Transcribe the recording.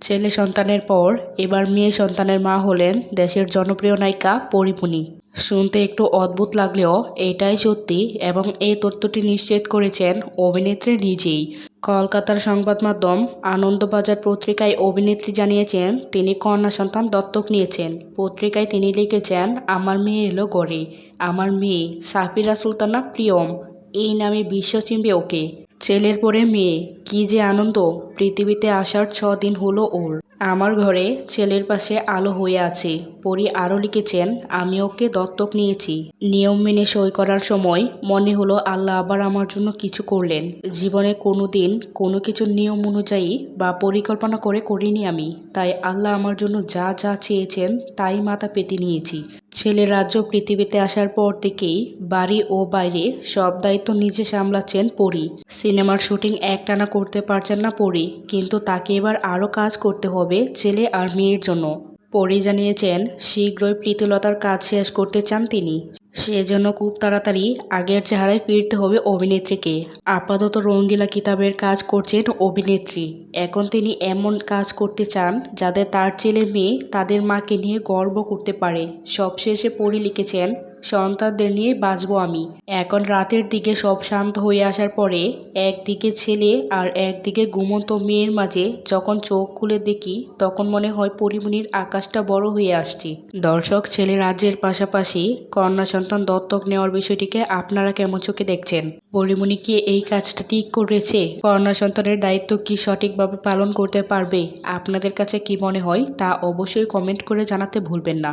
ছেলে সন্তানের পর এবার মেয়ে সন্তানের মা হলেন দেশের জনপ্রিয় নায়িকা পরীমনি। শুনতে একটু অদ্ভুত লাগলেও এটাই সত্যি এবং এই তথ্যটি নিশ্চিত করেছেন অভিনেত্রী নিজেই। কলকাতার সংবাদ মাধ্যম আনন্দবাজার পত্রিকায় অভিনেত্রী জানিয়েছেন তিনি কন্যা সন্তান দত্তক নিয়েছেন। পত্রিকায় তিনি লিখেছেন, আমার মেয়ে এলো গড়ে, আমার মেয়ে সাফিরা সুলতানা প্রিয়ম, এই নামে বিশ্ব চিনবে ওকে। ছেলের পরে মেয়ে, কি যে আনন্দ! পৃথিবীতে আসার 6 দিন হলো ওর। আমার ঘরে ছেলের পাশে আলো হয়ে আছে। পরী আরও লিখেছেন, আমি ওকে দত্তক নিয়েছি। নিয়ম মেনে সই করার সময় মনে হলো আল্লাহ আবার আমার জন্য কিছু করলেন। জীবনে কোনো দিন কোনো কিছু নিয়ম অনুযায়ী বা পরিকল্পনা করে করিনি আমি, তাই আল্লাহ আমার জন্য যা যা চেয়েছেন তাই মাথা পেতে নিয়েছি। ছেলের রাজ্য পৃথিবীতে আসার পর থেকেই বাড়ি ও বাইরে সব দায়িত্ব নিজে সামলাচ্ছেন পরী। সিনেমার শুটিং একটানা করতে পারছেন না পরী, কিন্তু তাকে এবার আরও কাজ করতে হবে ছেলে আর মেয়ের জন্য। পরী জানিয়েছেন শীঘ্রই প্রীতিলতার কাজ শেষ করতে চান তিনি। সেজন্য খুব তাড়াতাড়ি আগের চেহারায় ফিরতে হবে অভিনেত্রীকে। আপাতত রঙ্গিলা কিতাবের কাজ করছেন অভিনেত্রী। এখন তিনি এমন কাজ করতে চান যাতে তার ছেলে মেয়ে তাদের মাকে নিয়ে গর্ব করতে পারে। সবশেষে পরী লিখেছেন, সন্তানদের নিয়ে বাঁচবো আমি। এখন রাতের দিকে সব শান্ত হয়ে আসার পরে একদিকে ছেলে আর একদিকে ঘুমন্ত মেয়ের মাঝে যখন চোখ খুলে দেখি তখন মনে হয় পরীমনির আকাশটা বড় হয়ে আসছে। দর্শক, ছেলে রাজ্যের পাশাপাশি কন্যা সন্তান দত্তক নেওয়ার বিষয়টিকে আপনারা কেমন চোখে দেখছেন? পরীমনি কি এই কাজটা ঠিক করেছে? কন্যা সন্তানের দায়িত্ব কি সঠিকভাবে পালন করতে পারবে? আপনাদের কাছে কি মনে হয় তা অবশ্যই কমেন্ট করে জানাতে ভুলবেন না।